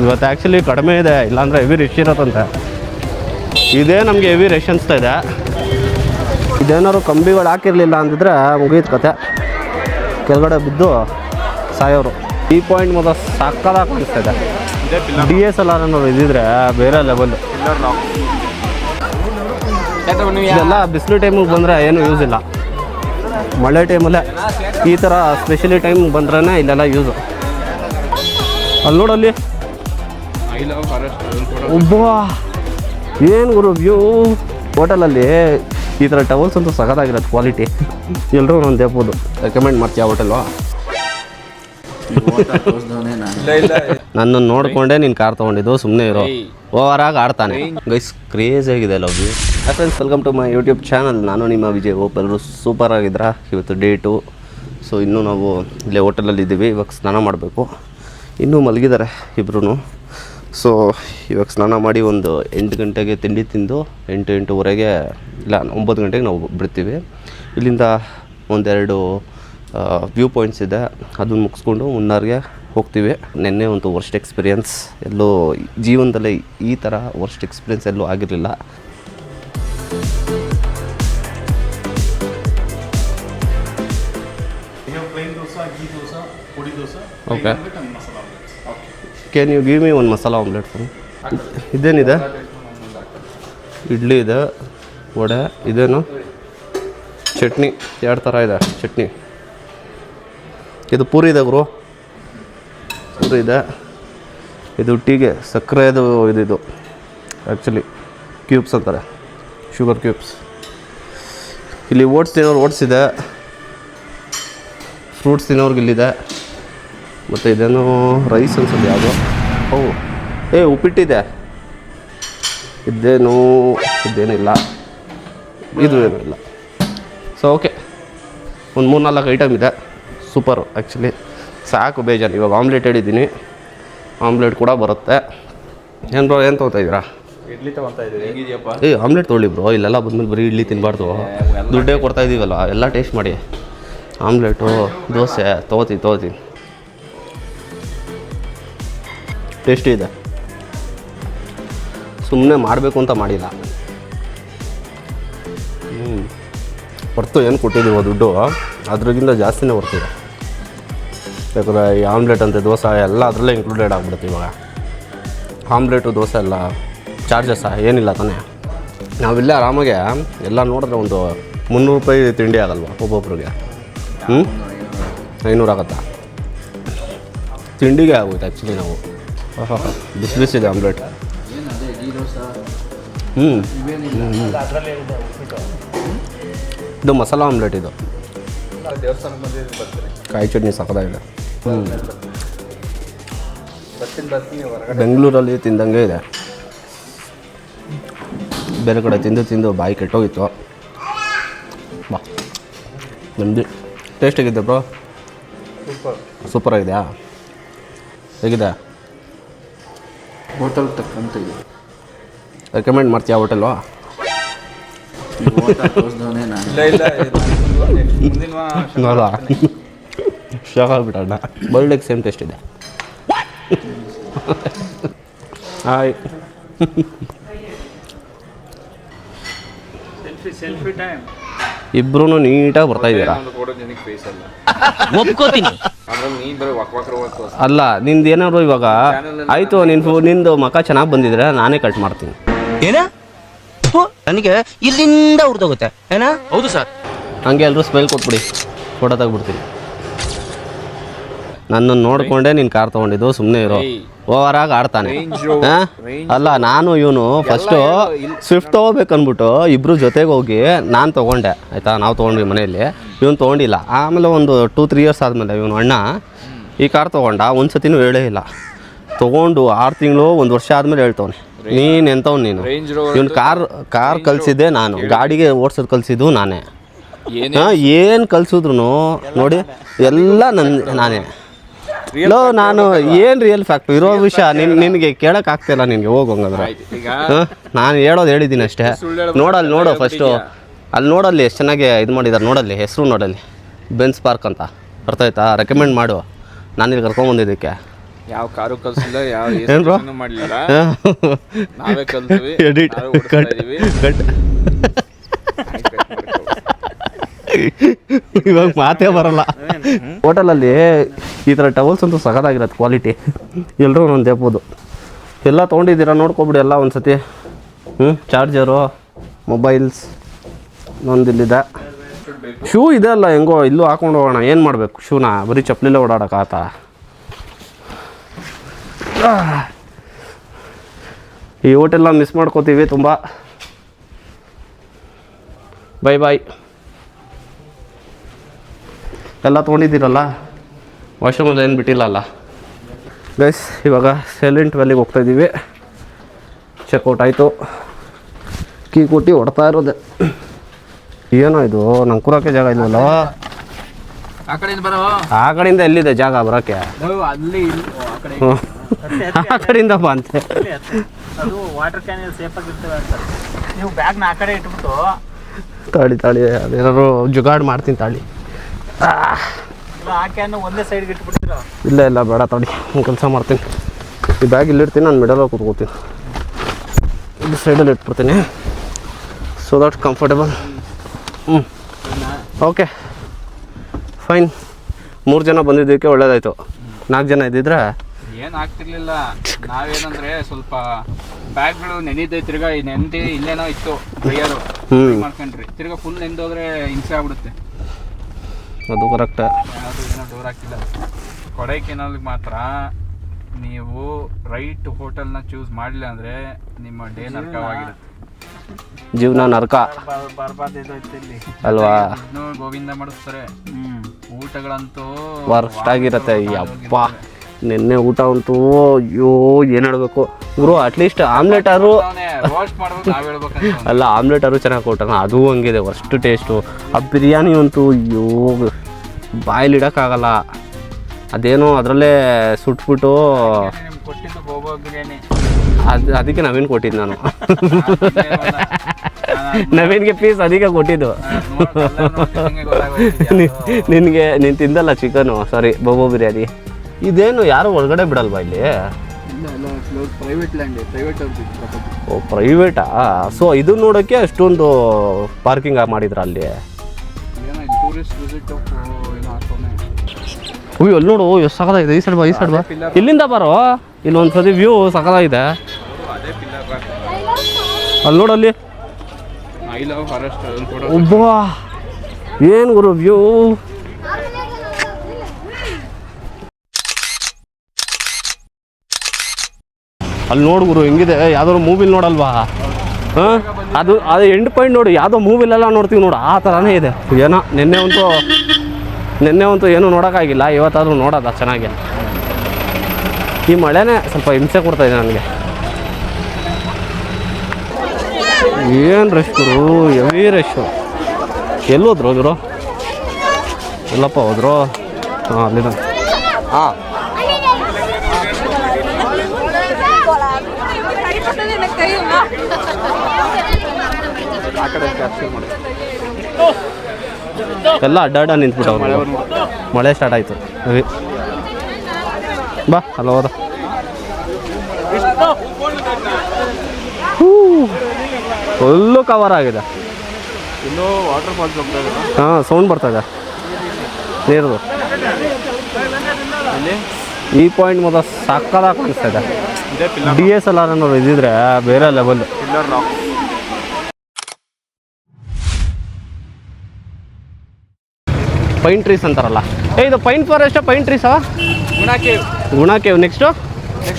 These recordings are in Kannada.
ಇವತ್ತು ಆ್ಯಕ್ಚುಲಿ ಕಡಿಮೆ ಇದೆ, ಇಲ್ಲಾಂದರೆ ಹೆವಿ ರಶ್ ಇರೋತ್ತಂತೆ. ಇದೇ ನಮಗೆ ಹೆವಿ ರಶ್ ಅನಿಸ್ತಾ ಇದೆ. ಇದೇನಾದ್ರು ಕಂಬಿಗಳು ಹಾಕಿರಲಿಲ್ಲ ಅಂದಿದ್ರೆ ಮುಗೀತು ಕತೆ, ಕೆಳಗಡೆ ಬಿದ್ದು ಸಾಯೋರು. ಈ ಪಾಯಿಂಟ್ ಮೊದಲು ಸಕ್ಕದಾಗಿ ಕಾಣಿಸ್ತಾ ಇದೆ. DSLR ಅನ್ನೋರು ಇದ್ದಿದ್ರೆ ಬೇರೆ ಲೆವೆಲ್. ಇದೆಲ್ಲ ಬಿಸಿಲು ಟೈಮಿಗೆ ಬಂದರೆ ಏನೂ ಯೂಸ್ ಇಲ್ಲ. ಮಳೆ ಟೈಮಲ್ಲೇ ಈ ಥರ ಸ್ಪೆಷಲಿ ಟೈಮ್ ಬಂದ್ರೇ ಇಲ್ಲೆಲ್ಲ ಯೂಸು. ಅಲ್ಲಿ ನೋಡಲ್ಲಿ ಒಬ್ಬ ಏನು ಗುರು ವ್ಯೂ. ಹೋಟೆಲಲ್ಲಿ ಈ ಥರ ಟವಲ್ಸ್ ಅಂತೂ ಸಖತ್ತಾಗಿರೋದು ಕ್ವಾಲಿಟಿ. ಎಲ್ಲರೂ ನಾನು ದೇಬೋದು ರೆಕಮೆಂಡ್ ಮಾಡ್ತೀಯ ಹೋಟೆಲ್ವಾ? ನನ್ನನ್ನು ನೋಡಿಕೊಂಡೇ ನೀನು ಕಾರ್ ತೊಗೊಂಡಿದ್ದು, ಸುಮ್ಮನೆ ಇರೋ. ಓವರಾಗಿ ಆಡ್ತಾನೆ ಗೈಸ್, ಕ್ರೇಜ್ ಆಗಿದೆ love you. Friends, welcome to my YouTube channel. ನಾನು ನಿಮ್ಮ ವಿಜಯ್. ಹೋಪ್ ಎಲ್ಲರೂ ಸೂಪರ್ ಆಗಿದ್ರ. ಇವತ್ತು ಡೇ 2. ಸೊ ಇನ್ನೂ ನಾವು ಇಲ್ಲೇ ಹೋಟೆಲಲ್ಲಿ ಇದ್ದೀವಿ. ಇವಾಗ ಸ್ನಾನ ಮಾಡಬೇಕು. ಇನ್ನೂ ಮಲಗಿದ್ದಾರೆ ಇಬ್ಬರೂ. ಸೊ ಇವಾಗ ಸ್ನಾನ ಮಾಡಿ ಒಂದು 8 ಗಂಟೆಗೆ ತಿಂಡಿ ತಿಂದು 8-8:30 ಇಲ್ಲ 9 ಗಂಟೆಗೆ ನಾವು ಬಿಡ್ತೀವಿ. ಇಲ್ಲಿಂದ ಒಂದೆರಡು ವ್ಯೂ ಪಾಯಿಂಟ್ಸ್ ಇದೆ, ಅದನ್ನು ಮುಗಿಸ್ಕೊಂಡು ಮುನ್ನಾರ್ಗೆ ಹೋಗ್ತೀವಿ. ನೆನ್ನೆ ಒಂದು ವರ್ಸ್ಟ್ ಎಕ್ಸ್ಪೀರಿಯನ್ಸ್. ಎಲ್ಲೋ ಜೀವನದಲ್ಲೇ ಈ ಥರ ವರ್ಸ್ಟ್ ಎಕ್ಸ್ಪೀರಿಯನ್ಸ್ ಎಲ್ಲೂ ಆಗಿರಲಿಲ್ಲ. Okay, can you give me ಒಂದು ಮಸಾಲ ಆಮ್ಲೆಟ್ ಫಾರ್? ಇದೇನಿದೆ? ಇಡ್ಲಿ ಇದೆ, ವಡೆ ಇದೇನು, ಚಟ್ನಿ 2 ಥರ ಇದೆ ಚಟ್ನಿ. ಇದು ಪೂರಿ ಇದೆ ಗುರು, ಪೂರಿ ಇದೆ. ಇದು ಟೀಗೆ ಸಕ್ಕರೆದು ಇದು ಆ್ಯಕ್ಚುಲಿ ಕ್ಯೂಬ್ಸ್ ಅಂತಾರೆ, ಶುಗರ್ ಕ್ಯೂಬ್ಸ್. ಇಲ್ಲಿ ಓಟ್ಸ್ ತಿನ್ನೋರು ಓಟ್ಸ್ ಇದೆ, ಫ್ರೂಟ್ಸ್ ತಿನ್ನೋರ್ಗೆ ಇಲ್ಲಿದೆ. ಮತ್ತು ಇದೇನು ರೈಸ್ ಅನ್ಸೋದು ಯಾವುದೋ. ಉಪ್ಪಿಟ್ಟಿದೆ. ಇದೇನಿಲ್ಲ, ಇದು ಏನೂ ಇಲ್ಲ. ಸೊ ಓಕೆ, ಒಂದು 3-4 ಐಟಮ್ ಇದೆ. ಸೂಪರು ಆ್ಯಕ್ಚುಲಿ, ಸಾಕು ಬೇಜಾರು. ಇವಾಗ ಆಮ್ಲೆಟ್ ಹೇಳಿದ್ದೀನಿ, ಆಮ್ಲೆಟ್ ಕೂಡ ಬರುತ್ತೆ. ಏನು ಬ್ರೋ, ಏನು ತೊಗೊತಾಯಿದ್ದೀರಾ? ಇಡ್ಲಿ ತೊಗೊತಾ ಇದ್ದೀವಿ. ಆಮ್ಲೆಟ್ ತೊಗೊಳ್ಳಿ ಬ್ರೋ, ಇಲ್ಲೆಲ್ಲ ಬಂದ್ಮೇಲೆ ಬರೀ ಇಡ್ಲಿ ತಿನ್ನಬಾರ್ದು. ದುಡ್ಡೇ ಕೊಡ್ತಾಯಿದ್ದೀವಲ್ಲ, ಎಲ್ಲ ಟೇಸ್ಟ್ ಮಾಡಿ. ಆಮ್ಲೆಟು, ದೋಸೆ ತೊಗೋತೀನಿ. ಟೇಸ್ಟಿ ಇದೆ, ಸುಮ್ಮನೆ ಮಾಡಬೇಕು ಅಂತ ಮಾಡಿಲ್ಲ. ಹೊರ್ತು ಏನು ಕೊಟ್ಟಿದ್ದೀವೋ ದುಡ್ಡು, ಅದ್ರಿಗಿಂತ ಜಾಸ್ತಿನೇ ಬರ್ತಿದೆ. ಯಾಕಂದರೆ ಈ ಆಮ್ಲೆಟ್ ಅಂತೆ ದೋಸೆ ಎಲ್ಲ ಅದರಲ್ಲೇ ಇನ್ಕ್ಲೂಡೆಡ್ ಆಗಿಬಿಡುತ್ತೆ. ಇವಾಗ ಆಮ್ಲೆಟು ದೋಸೆ ಎಲ್ಲ ಚಾರ್ಜಸ್ಸಾ ಏನಿಲ್ಲ ತಾನೇ. ನಾವಿಲ್ಲೇ ಆರಾಮಾಗೆ ಎಲ್ಲ ನೋಡಿದ್ರೆ ಒಂದು 300 ರೂಪಾಯಿ ತಿಂಡಿ ಆಗಲ್ವಾ ಒಬ್ಬೊಬ್ರಿಗೆ? 500 ಆಗುತ್ತಾ? ತಿಂಡಿಗೆ ಆಗೋಯ್ತು ಆ್ಯಕ್ಚುಲಿ. ನಾವು ಬಿಸಿದೆ ಆಮ್ಲೆಟ್. ಇದು ಮಸಾಲ ಆಮ್ಲೆಟ್. ಇದು ಕಾಯಿ ಚಟ್ನಿ ಸಕ್ಕತ್ತಾಗಿದೆ. ಬೆಂಗಳೂರಲ್ಲಿ ತಿಂದಂಗೆ ಇದೆ, ಬೇರೆ ಕಡೆ ತಿಂದು ಬಾಯಿ ಕೆಟ್ಟೋಗಿತ್ತು. ಬಾ, ನಿಮ್ಮದು ಟೇಸ್ಟ್ ಹೇಗಿದೆ ಬ್ರೋ? ಸೂಪರಾಗಿದೆಯಾ? ಹೇಗಿದೆ? ಹೋಟೆಲ್ ತಕ್ಕಂತ ಇದೆ. ರೆಕಮೆಂಡ್ ಮಾಡ್ತೀಯಾ ಹೋಟೆಲ್ವಾ? ನೋಡ ಶಾಕ್ ಆಗ್ಬಿಟ್ಟಣ್ಣ. ಬರ್ಡೇಗೆ ಸೇಮ್ ಟೇಸ್ಟ್ ಇದೆ. ಹಾಯ್, ಇಬ್ರು ನೀಟಾಗಿ ಬರ್ತಾಯಿದ್ದೀರಾ. ಒಪ್ಕೋತೀನಿ. ಅಲ್ಲ, ನಿಂದು ಏನಾದ್ರು ಇವಾಗ ಆಯಿತು, ನಿಂದು ಮಕ ಚೆನ್ನಾಗಿ ಬಂದಿದ್ರೆ ನಾನೇ ಕಟ್ ಮಾಡ್ತೀನಿ. ಏನ ನನಗೆ ಇಲ್ಲಿಂದ ಹುಡ್ದೋಗುತ್ತೆ ಏನ? ಹೌದು ಸರ್. ಹಂಗೆ ಎಲ್ಲರೂ ಸ್ಮೈಲ್ ಕೊಟ್ಬಿಡಿ, ಫೋಟೋ ತೆಗ್ಬಿಡ್ತೀನಿ. ನನ್ನನ್ನು ನೋಡಿಕೊಂಡೇ ನೀನು ಕಾರ್ ತೊಗೊಂಡಿದ್ದು, ಸುಮ್ಮನೆ ಇರೋ. ಓವರಾಗಿ ಆಡ್ತಾನೆ. ಅಲ್ಲ, ನಾನು ಇವನು ಫಸ್ಟು ಸ್ವಿಫ್ಟ್ ತೊಗೋಬೇಕನ್ಬಿಟ್ಟು ಇಬ್ಬರು ಜೊತೆಗೆ ಹೋಗಿ ನಾನು ತೊಗೊಂಡೆ ಆಯಿತಾ. ನಾವು ತೊಗೊಂಡ್ವಿ ಮನೆಯಲ್ಲಿ, ಇವನು ತೊಗೊಂಡಿಲ್ಲ. ಆಮೇಲೆ ಒಂದು 2-3 ಇಯರ್ಸ್ ಆದಮೇಲೆ ಇವನು ಅಣ್ಣ ಈ ಕಾರ್ ತೊಗೊಂಡ. ಒಂದು ಸತಿನೂ ಹೇಳೇ ಇಲ್ಲ. ತೊಗೊಂಡು 6 ತಿಂಗಳು 1 ವರ್ಷ ಆದಮೇಲೆ ಹೇಳ್ತವನೆ, ನೀನು ಎಂಥವ್ನು ನೀನು. ಇವನು ಕಾರ್ ಕಲಿಸಿದ್ದೆ ನಾನು, ಗಾಡಿಗೆ ಓಡಿಸೋದು ಕಲಿಸಿದ್ದು ನಾನೇ. ಏನು ಕಲಿಸಿದ್ರು ನೋಡಿ ಎಲ್ಲ ನಾನೇ. ಲೋ, ನಾನು ಏನು ರಿಯಲ್ ಫ್ಯಾಕ್ಟ್ ಇರೋ ವಿಷಯ ನಿನಗೆ ಕೇಳೋಕ್ಕಾಗ್ತಿಲ್ಲ. ನಿನಗೆ ಹೋಗಂಗಂದ್ರೆ ನಾನು ಹೇಳಿದ್ದೀನಿ ಅಷ್ಟೇ. ನೋಡು ಫಸ್ಟು ಅಲ್ಲಿ ನೋಡಲ್ಲಿ ಎಷ್ಟು ಚೆನ್ನಾಗಿ ಇದು ಮಾಡಿದ್ದಾರೆ. ನೋಡಲ್ಲಿ ಹೆಸರು ನೋಡಲ್ಲಿ, ಬೆನ್ಸ್ ಪಾರ್ಕ್ ಅಂತ. ಅರ್ಥ ಆಯ್ತಾ? ರೆಕಮೆಂಡ್ ಮಾಡು, ನಾನಿಲ್ಲಿ ಕರ್ಕೊಂಬಂದಿದ್ದಕ್ಕೆ. ಯಾವ ಕಾರು ಕಲ್ಸಿಲ್ಲ, ಯಾವ ಏನ್ ಬ್ರೋ ಮಾಡಲಿಲ್ಲ, ನಾವೇ ಕಲ್ತೀವಿ, ಎಡಿಟ್ ಕಟ್ ಇವಾಗ ಮಾತೇ ಬರಲ್ಲ. ಹೋಟೆಲಲ್ಲಿ ಈ ಥರ ಟವಲ್ಸ್ ಅಂತೂ ಸಗದಾಗಿರತ್ತೆ ಕ್ವಾಲಿಟಿ. ಎಲ್ಲರೂ ಒಂದೊಂದು ತೆಗ್ಬೋದು. ಎಲ್ಲ ತೊಗೊಂಡಿದ್ದೀರಾ ನೋಡ್ಕೊಬಿಡಿ ಎಲ್ಲ ಒಂದು ಸತಿ. Charger, mobiles ಒಂದಿಲ್ಲಿದೆ. ಶೂ ಇದೆ ಅಲ್ಲ, ಹೆಂಗೋ ಇಲ್ಲೂ ಹಾಕೊಂಡು ಹೋಗೋಣ. ಏನು ಮಾಡಬೇಕು ಶೂನ? ಬರೀ ಚಪ್ಪಲಿಲ್ಲೇ ಓಡಾಡೋಕ್ಕಾತ? ಈ ಹೋಟೆಲ್ನ ಮಿಸ್ ಮಾಡ್ಕೋತೀವಿ ತುಂಬ. Bye bye. ಎಲ್ಲ ತೊಗೊಂಡಿದ್ದೀರಲ್ಲ, ವಾಶ್ರೂಮಲ್ಲಿ ಏನು ಬಿಟ್ಟಿಲ್ಲ ಗೈಸ್. ಇವಾಗ ಸೈಲೆಂಟ್ ವ್ಯಾಲಿಗೆ ಹೋಗ್ತಾಯಿದ್ದೀವಿ. ಚೆಕ್ಔಟ್ ಆಯಿತು. ಕೀ ಕೊಟ್ಟು ಹೊಡ್ತಾ ಇರೋದೆ. ಏನೋ ಇದು, ನಂಗೆ ಕೂರೋಕ್ಕೆ ಜಾಗ ಇಲ್ವಲ್ಲ. ಆ ಕಡೆಯಿಂದ ಎಲ್ಲಿದೆ ಜಾಗ ಬರೋಕ್ಕೆ? ಆ ಕಡೆಯಿಂದ ಬಾ ಅಂತೆ. ಅದು ವಾಟರ್ ಕ್ಯಾನ್ ಸೇಫಾಗಿ ಇರ್ತವೆ ಅಂತ ನೀವು ಬ್ಯಾಗ್ನ ಆ ಕಡೆ ಇಟ್ಬಿಟ್ಟು ತಾಳಿ ಅದೇನಾದ್ರು ಜುಗಾಡ್ ಮಾಡ್ತೀನಿ ತಾಳಿ. ಆ ಕ್ಯಾನ್ ಒಂದೇ ಸೈಡ್ಗೆ ಇಟ್ಬಿಡ್ತೀರಾ? ಇಲ್ಲ ಬೇಡ ತಾಳಿ, ಒಂದು ಕೆಲಸ ಮಾಡ್ತೀನಿ. ಈ ಬ್ಯಾಗ್ ಇಲ್ಲಿಡ್ತೀನಿ, ನಾನು ಮಿಡಲಲ್ಲಿ ಕೂತ್ಕೋತೀನಿ. ಇಲ್ಲಿ ಸೈಡಲ್ಲಿ ಇಟ್ಬಿಡ್ತೀನಿ, so that comfortable. Okay fine. 3 ಜನ ಬಂದಿದ್ದಕ್ಕೆ ಒಳ್ಳೇದಾಯಿತು. 4 ಜನ ಇದ್ದಿದ್ರೆ ಏನು ಆಗ್ತಿರ್ಲಿಲ್ಲ. ನಾವೇನಂದ್ರೆ ಸ್ವಲ್ಪ ಬ್ಯಾಗ್ಗಳು ನೆನಿದೆ, ತಿರ್ಗಾ ನೆಂದಿ ಇಲ್ಲೇನೋ ಇತ್ತು ಡ್ರೈಯರು ಮಾಡ್ಕೊಂಡ್ರಿ, ತಿರ್ಗಾ ಫುಲ್ ನೆಂದೋದ್ರೆ ಹಿಂಸೆ ಆಗ್ಬಿಡುತ್ತೆ. ಅದು ಕರೆಕ್ಟ್. ಯಾವುದು ಏನೋ ಡೋರ್ ಹಾಕಿಲ್ಲ. ಕೊಡೈಕೆನಾಲ್ಗೆ ಮಾತ್ರ ನೀವು ರೈಟ್ ಹೋಟೆಲ್ನ ಚೂಸ್ ಮಾಡಲಿಲ್ಲ ಅಂದರೆ ನಿಮ್ಮ ಡೇ ನರಕವಾಗಿರುತ್ತೆ. ಜೀವನ ನರಕ ಅಲ್ವಾ? ಗೋವಿಂದ ಮಾಡಿಸ್ತಾರೆ. ಊಟಗಳಂತೂ ವರ್ಸ್ಟ್ ಆಗಿರತ್ತೆ. ಅಪ್ಪ ನಿನ್ನೆ ಊಟ ಅಂತೂ ಅಯ್ಯೋ ಏನು ಹೇಳಬೇಕು ಗುರು. ಅಟ್ಲೀಸ್ಟ್ ಆಮ್ಲೆಟ್ ಆದ್ರೂ ಅಲ್ಲ, ಆಮ್ಲೆಟ್ ಆದ್ರೂ ಚೆನ್ನಾಗಿ ಕೊಟ್ಟಾನ, ಅದು ಹಂಗಿದೆ ವರ್ಸ್ಟ್ ಟೇಸ್ಟು. ಆ ಬಿರಿಯಾನಿ ಅಂತೂ ಅಯ್ಯೋ ಬಾಯಲ್ಲಿ ಇಡೋಕ್ಕಾಗಲ್ಲ. ಅದೇನೋ ಅದರಲ್ಲೇ ಸುಟ್ಬಿಟ್ಟು ಅದಕ್ಕೆ ನವೀನ್ ಕೊಟ್ಟಿದ್ದು ನಾನು. ನವೀನ್ಗೆ ಪೀಸ್ ಅದಕ್ಕೆ ಕೊಟ್ಟಿದ್ದು. ನೀನು ತಿಂದಲ್ಲ ಚಿಕನು, ಸಾರಿ ಬೋಬೋ ಬಿರಿಯಾನಿ. ಇದೇನು ಯಾರು ಒಳಗಡೆ ಬಿಡಲ್ವಾ ಇಲ್ಲಿ? ಓ ಪ್ರೈವೇಟಾ? ಸೊ ಇದು ನೋಡೋಕ್ಕೆ ಅಷ್ಟೊಂದು ಪಾರ್ಕಿಂಗ್ ಮಾಡಿದ್ರ ಅಲ್ಲಿ? ಅಯ್ಯೋ ಅಲ್ಲಿ ನೋಡು ಎಷ್ಟು ಸಕಲಾಗಿದೆ. ಈ ಸೈಡ್ ಬಾ, ಈ ಸೈಡ್ ಬಾ, ಇಲ್ಲಿಂದ ಬರೋ. ಇಲ್ಲೊಂದು ಸತಿ ವ್ಯೂ ಸಕಲಾಗಿದೆ. ಅಲ್ಲಿ ನೋಡಲ್ಲಿ ಒಬ್ಬ ಏನು ಗುರು ವ್ಯೂ. ಅಲ್ಲಿ ನೋಡು ಗುರು ಹೆಂಗಿದೆ. ಯಾವ್ದಾದ್ರು ಮೂವಿಲಿ ನೋಡಲ್ವಾ? ಹಾಂ, ಅದು ಎಂಡ್ ಪಾಯಿಂಟ್ ನೋಡಿ, ಯಾವುದೋ ಮೂವಿಲೆಲ್ಲ ನೋಡ್ತೀವಿ ನೋಡು, ಆ ಥರನೇ ಇದೆ. ಏನೋ ನಿನ್ನೆ ಅಂತೂ ಏನೂ ನೋಡೋಕ್ಕಾಗಿಲ್ಲ, ಇವತ್ತಾದರೂ ನೋಡೋದ ಚೆನ್ನಾಗಿ. ಈ ಮಳೆನೇ ಸ್ವಲ್ಪ ಹಿಂಸೆ ಕೊಡ್ತಾಯಿದೆ ನನಗೆ. ಏನು ರಶ್ ಗುರು, ಹೆವಿ ರಶ್ಶು. ಎಲ್ಲಿ ಹೋದ್ರು ಗುರು? ಎಲ್ಲಪ್ಪ ಹೋದ್ರು? ಹಾಂ ಅಲ್ಲಿದ. ಹಾಂ ಎಲ್ಲ ಅಡ್ಡಾಡ ನಿಂತ್ಬಿಟ್ಟವ್ರು. ಮಳೆ ಸ್ಟಾರ್ಟ್ ಆಯಿತು. ಬಾ ಅಲ್ಲ ಹೋದ. ಫುಲ್ಲು ಕವರ್ ಆಗಿದೆ. ಇನ್ನೂ ವಾಟರ್ ಫಾಲ್ಸ್ ಹೋಗ್ತಾ ಇದೆ. ಹಾಂ ಸೌಂಡ್ ಬರ್ತಾಯಿದೆ ನೀರ್ದು. ಈ ಪಾಯಿಂಟ್ ಮೊದಲು ಸಕ್ಕದಾಗಿ ಕಾಣಿಸ್ತಾ ಇದೆ. DSLR ಅನ್ನೋರು ಇದ್ದಿದ್ರೆ ಬೇರೆ ಲೆವೆಲ್. ಪೈನ್ ಟ್ರೀಸ್ ಅಂತಾರಲ್ಲ, ಇದು ಪೈನ್ ಫಾರೆಸ್ಟಾ ಪೈನ್ ಟ್ರೀಸಾ? Guna cave next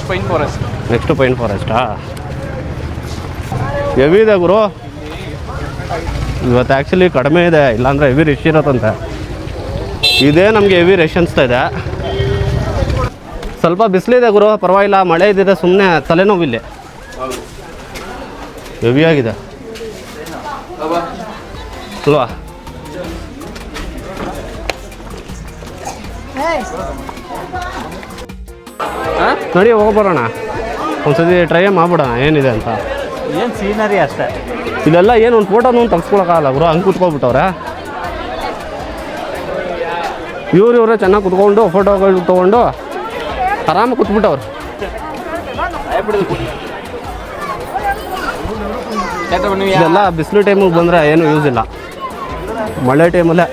pine forest. Next pine ಫಾರೆಸ್ಟಾ? ಹೆವಿ ಇದೆ ಗುರು ಇವತ್ತು. ಆ್ಯಕ್ಚುಲಿ ಕಡಿಮೆ ಇದೆ, ಇಲ್ಲಾಂದರೆ ಹೆವಿ ರಶ್ ಇರತ್ತಂತೆ. ಇದೇ ನಮಗೆ ಹೆವಿ ರಶ್ ಅನಿಸ್ತಾ ಇದೆ. ಸ್ವಲ್ಪ ಬಿಸಿಲಿದೆ ಗುರು, ಪರವಾಗಿಲ್ಲ. ಮಳೆ ಇದ್ದಿದೆ ಸುಮ್ಮನೆ ತಲೆನೋವಿಲ್ಲಿ. ಹೆವಿ ಆಗಿದೆ ಅಲ್ವಾ? ನಡಿ ಹೋಗ್ಬರೋಣ, ಒಂದ್ಸತಿ ಟ್ರೈ ಮಾಡ್ಬಿಡೋಣ ಏನಿದೆ ಅಂತ. ಏನು ಸೀನರಿ ಅಷ್ಟೇ. ಇದೆಲ್ಲ ಏನು ಒಂದು ಫೋಟೋನು ತೆಗ್ಸ್ಕೊಳಕ್ಕಾಗಲ್ಲ ಗುರು, ಹಂಗೆ ಕೂತ್ಕೊಬಿಟ್ಟವ್ರೆ. ಇವರೇ ಚೆನ್ನಾಗಿ ಕುತ್ಕೊಂಡು ಫೋಟೋಗಳು ತೊಗೊಂಡು ಆರಾಮಾಗಿ ಕೂತ್ಬಿಟ್ಟವ್ರು. ಇದೆಲ್ಲ ಬಿಸಿಲು ಟೈಮಿಗೆ ಬಂದರೆ ಏನೂ ಯೂಸ್ ಇಲ್ಲ. ಮಳೆ ಟೈಮಲ್ಲೇ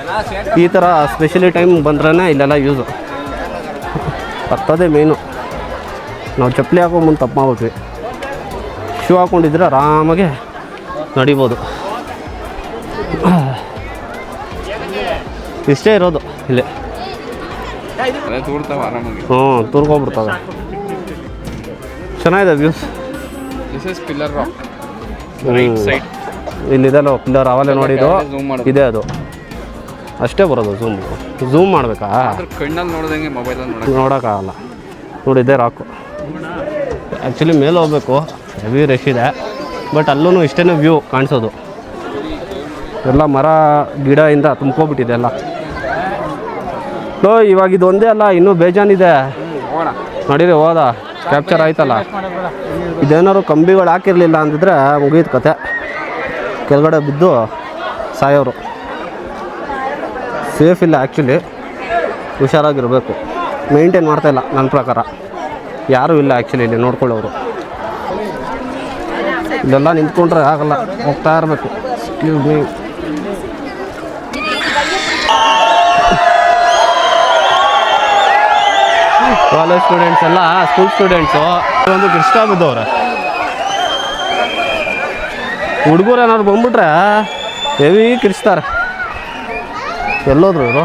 ಈ ಥರ ಸ್ಪೆಷಲಿ ಟೈಮ್ ಬಂದ್ರೇ ಇಲ್ಲೆಲ್ಲ ಯೂಸು. ಹತ್ತೋದೇ ಮೇಯ್ನು. ನಾವು ಚಪ್ಪಲಿ ಹಾಕೋ ಮುಂದೆ ತಪ್ಪು ಮಾಡ್ಬಿಟ್ವಿ. ಶೂ ಹಾಕ್ಕೊಂಡಿದ್ರೆ ಆರಾಮಾಗಿ ನಡಿಬೋದು. ಇಷ್ಟೇ ಇರೋದು ಇಲ್ಲಿ. ಹ್ಞೂ ತೂರ್ಕೊಂಡ್ಬಿಡ್ತವೆ. ಚೆನ್ನಾಗಿದೆ ವ್ಯೂಸ್. ಇಲ್ಲಿದೆಲ್ಲ ಪಿಲ್ಲರ್ ಅವಾಗಲೇ ನೋಡಿದ್ದು ಇದೆ. ಅದು ಅಷ್ಟೇ ಬರೋದು. ಝೂಮ್ ಮಾಡಬೇಕಾ? ಕಣ್ಣಲ್ಲಿ ನೋಡ್ದಂಗೆ ಮೊಬೈಲಲ್ಲಿ ನೋಡೋಕ್ಕಾಗಲ್ಲ. ನೋಡಿ ಇದೇ ರಾಕು. ಆ್ಯಕ್ಚುಲಿ ಮೇಲೆ ಹೋಗ್ಬೇಕು, ಹೆವಿ ರಶ್ ಇದೆ. ಬಟ್ ಅಲ್ಲೂ ಇಷ್ಟೇ ವ್ಯೂ ಕಾಣಿಸೋದು. ಎಲ್ಲ ಮರ ಗಿಡದಿಂದ ತುಂಬ್ಕೊಬಿಟ್ಟಿದೆ ಎಲ್ಲ. ಇವಾಗ ಇದು ಒಂದೇ ಅಲ್ಲ, ಇನ್ನೂ ಬೇಜಾನಿದೆ. ನೋಡಿರಿ ಹೋದ ಕ್ಯಾಪ್ಚರ್ ಆಯ್ತಲ್ಲ. ಇದೇನಾದ್ರು ಕಂಬಿಗಳು ಹಾಕಿರಲಿಲ್ಲ ಅಂದಿದ್ರೆ ಮುಗಿದ ಕತೆ. ಕೆಳಗಡೆ ಬಿದ್ದು ಸಾಯೋರು. ಸೇಫ್ ಇಲ್ಲ ಆ್ಯಕ್ಚುಲಿ. ಹುಷಾರಾಗಿರಬೇಕು. ಮೇಂಟೈನ್ ಮಾಡ್ತಾಯಿಲ್ಲ ನನ್ನ ಪ್ರಕಾರ. ಯಾರೂ ಇಲ್ಲ ಆ್ಯಕ್ಚುಲಿ ಇಲ್ಲಿ ನೋಡ್ಕೊಳ್ಳೋರು. ಇಲ್ಲೆಲ್ಲ ನಿಂತ್ಕೊಂಡ್ರೆ ಆಗಲ್ಲ, ಹೋಗ್ತಾ ಇರಬೇಕು. ಕಾಲೇಜ್ ಸ್ಟೂಡೆಂಟ್ಸ್ ಎಲ್ಲ, ಸ್ಕೂಲ್ ಸ್ಟೂಡೆಂಟ್ಸು ಒಂದು ಇಷ್ಟ ಬಿದ್ದವ್ರೆ. ಹುಡುಗರು ಏನಾದ್ರು ಬಂದ್ಬಿಟ್ರೆ ಹೆವಿ ಕಿರಿಸ್ತಾರೆ. ಎಲ್ಲೋದ್ರು ಇವರು?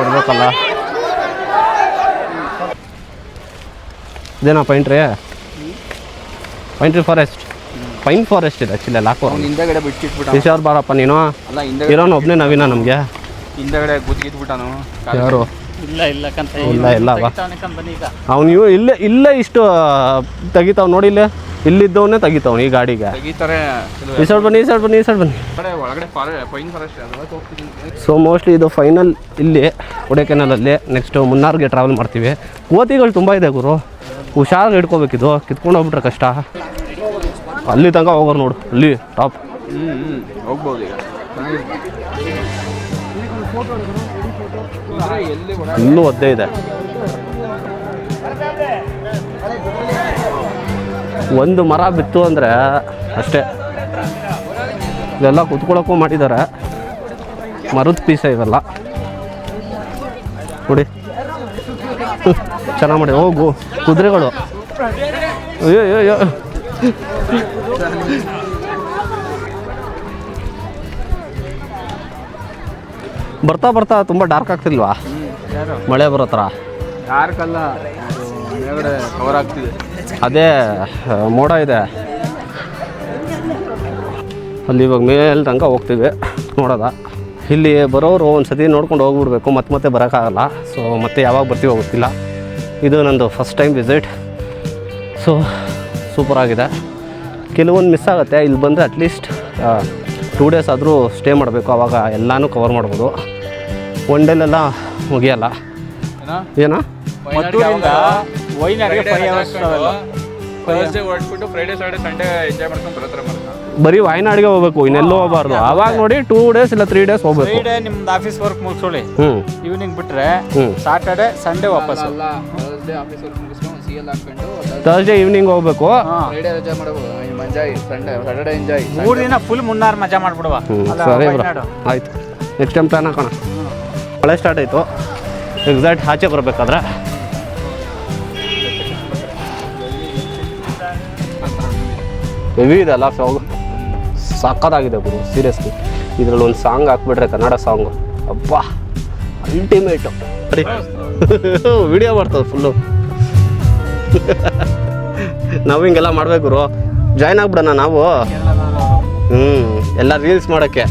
ಇರಬೇಕಲ್ಲ. ಇದೇನಾ ಪೈಂಟ್ರಿ ಫಾರೆಸ್ಟ್? ಪೈನ್ ಫಾರೆಸ್ಟ್ ಇದೆ ಆ್ಯಕ್ಚುಲಿ. ಅಲ್ಲಿ ಹಾಕೋ ಹಿಂದಗಡೆ ಬಿಟ್ಟಿಟ್ಬಿಟ್ಟ. ವಿಶಾಲ್ ಬಾರಪ್ಪ ನೀನು. ಅಲ್ಲ ಇರೋನು ಒಬ್ಬನೇ ನವೀನ ನಮಗೆ. ಹಿಂದಗಡೆ ಗುದ್ದಿಟ್ಬಿಟ್ಟನು. ಯಾರು? ಇಲ್ಲ ಇಲ್ಲ ಬಾ. ಈಗ ಅವ್ನು ಇಲ್ಲೇ ಇಷ್ಟು ತೆಗಿತಾವ್ ನೋಡಿ. ಇಲ್ಲಿದ್ದವನ್ನೇ ತೆಗಿತಾವ್ ಈ ಗಾಡಿಗೆ. ತೆಗಿತಾರೆ. ಈ ಸೈಡ್ ಬನ್ನಿ. ಒಳಗಡೆ ಪೈನ್ ಫಾರೆಸ್ಟ್ ಅದೆಲ್ಲ ಹೋಗ್ತಿದ್ದೀನಿ. ಸೊ ಮೋಸ್ಟ್ಲಿ ಇದು ಫೈನಲ್ ಇಲ್ಲಿ ಕೊಡೈಕೆನಾಲಲ್ಲಿ. ನೆಕ್ಸ್ಟು ಮುನ್ನಾರ್ಗೆ ಟ್ರಾವೆಲ್ ಮಾಡ್ತೀವಿ. ಕೋತಿಗಳು ತುಂಬ ಇದೆ ಗುರು. ಹುಷಾರಾಗಿ ಹಿಡ್ಕೋಬೇಕಿದು. ಕಿತ್ಕೊಂಡು ಹೋಗ್ಬಿಟ್ರೆ ಕಷ್ಟ. ಅಲ್ಲಿ ತನಕ ಹೋಗೋರು ನೋಡು, ಅಲ್ಲಿ ಟಾಪ್. ಹೋಗ್ಬೋದು ಈಗ. ಇನ್ನೂ ಒದ್ದೆ ಇದೆ. ಒಂದು ಮರ ಬಿತ್ತು ಅಂದರೆ ಅಷ್ಟೇ. ಇವೆಲ್ಲ ಕುತ್ಕೊಳ್ಳೋಕ್ಕೂ ಮಾಡಿದ್ದಾರೆ. ಮರದ ಪೀಸ ಇವೆಲ್ಲ ನೋಡಿ. ಚೆನ್ನಾಗಿ ಮಾಡಿ. ಹೋಗು ಕುದುರೆಗಳು. ಅಯ್ಯೋ ಬರ್ತಾ ತುಂಬ ಡಾರ್ಕ್ ಆಗ್ತಿಲ್ವಾ? ಮಳೆ ಬರೋ ಥರ. ಡಾರ್ಕಲ್ಲ, ಮೇಲ್ಗಡೆ ಕವರ್ ಆಗ್ತಿದೆ. ಅದೇ ಮೋಡ ಇದೆ ಅಲ್ಲಿ. ಇವಾಗ ಮೇಲೆ ತನಕ ಹೋಗ್ತೀವಿ ನೋಡೋದ. ಇಲ್ಲಿ ಬರೋರು ಒಂದು ಸತಿ ನೋಡ್ಕೊಂಡು ಹೋಗ್ಬಿಡ್ಬೇಕು. ಮತ್ತೆ ಬರೋಕ್ಕಾಗಲ್ಲ. ಸೊ ಮತ್ತೆ ಯಾವಾಗ ಬರ್ತೀವೋ ಗೊತ್ತಿಲ್ಲ. ಇದು ನಂದು ಫಸ್ಟ್ ಟೈಮ್ ವಿಸಿಟ್. ಸೊ ಸೂಪರಾಗಿದೆ. ಕೆಲವೊಂದು ಮಿಸ್ ಆಗುತ್ತೆ. ಇಲ್ಲಿ ಬಂದರೆ ಅಟ್ಲೀಸ್ಟ್ 2 days ಆದರೂ ಸ್ಟೇ ಮಾಡಬೇಕು. ಆವಾಗ ಎಲ್ಲನೂ ಕವರ್ ಮಾಡ್ಬೋದು. ಒನ್ ಡೇಲೆಲ್ಲ ಮುಗಿಯಲ್ಲ. ಏನೋ ಫ್ರೈಡೇ ಸಾಟರ್ಡೆ ಸಂಡೇ ಎಂಜಾಯ್ ಮಾಡ್ಕೊಂಡು ಬರೋ ಥರ ಬರೀ ವಾಯನಾಡಿಗೆ ಹೋಗ್ಬೇಕು, ಇನ್ನೆಲ್ಲೂ ಹೋಗಬಾರ್ದು. ಆವಾಗ ನೋಡಿ 2 days ಇಲ್ಲ 3 days ಹೋಗ್ಬೇಕು. ನಿಮ್ದು ಆಫೀಸ್ ವರ್ಕ್ ಮುಗಿಸೋಳಿ ಈವ್ನಿಂಗ್ ಬಿಟ್ರೆ ಹ್ಞೂ ಸಾಟರ್ಡೆ ಸಂಡೇ ವಾಪಸ್. ಥರ್ಸ್ಡೇ ಈವ್ನಿಂಗ್ ಹೋಗ್ಬೇಕು. ಫ್ರೈಡೇ ರಜಾ ಮಾಡಬಹುದು. Enjoy Saturday enjoy. 3 ದಿನ ಫುಲ್ ಮುನ್ನಾರ್ ಮಜಾ ಮಾಡ್ಬಿಡುವ. ಸರಿ ಬ್ರೋ, ಆಯ್ತು. ನೆಕ್ಸ್ಟ್ ಟೈಮ್ ಪ್ಲಾನ್ ಹಾಕೋಣ. ಮಳೆ ಸ್ಟಾರ್ಟ್ ಆಯಿತು. ಎಕ್ಸಾಕ್ಟ್ ಆಚೆ ಬರಬೇಕಾದ್ರೆ ಹೆವಿ ಇದೆ ಅಲ್ಲ ಸಾಂಗ್. ಸಕ್ಕತ್ತಾಗಿದೆ ಗುರು, ಸೀರಿಯಸ್ಲಿ. ಇದರಲ್ಲಿ ಒಂದು ಸಾಂಗ್ ಹಾಕ್ಬಿಟ್ರೆ, ಕನ್ನಡ ಸಾಂಗು, ಅಬ್ಬಾ ಅಲ್ಟಿಮೇಟು. ಸರಿ ವಿಡಿಯೋ ಬರ್ತದೆ ಫುಲ್ಲು. ನಾವು ಹಿಂಗೆಲ್ಲ ಮಾಡ್ಬೇಕು ಗುರು. ಜಾಯ್ನ್ ಆಗ್ಬಿಡೋಣ ನಾವು. ಎಲ್ಲ ರೀಲ್ಸ್ ಮಾಡೋಕ್ಕೆ.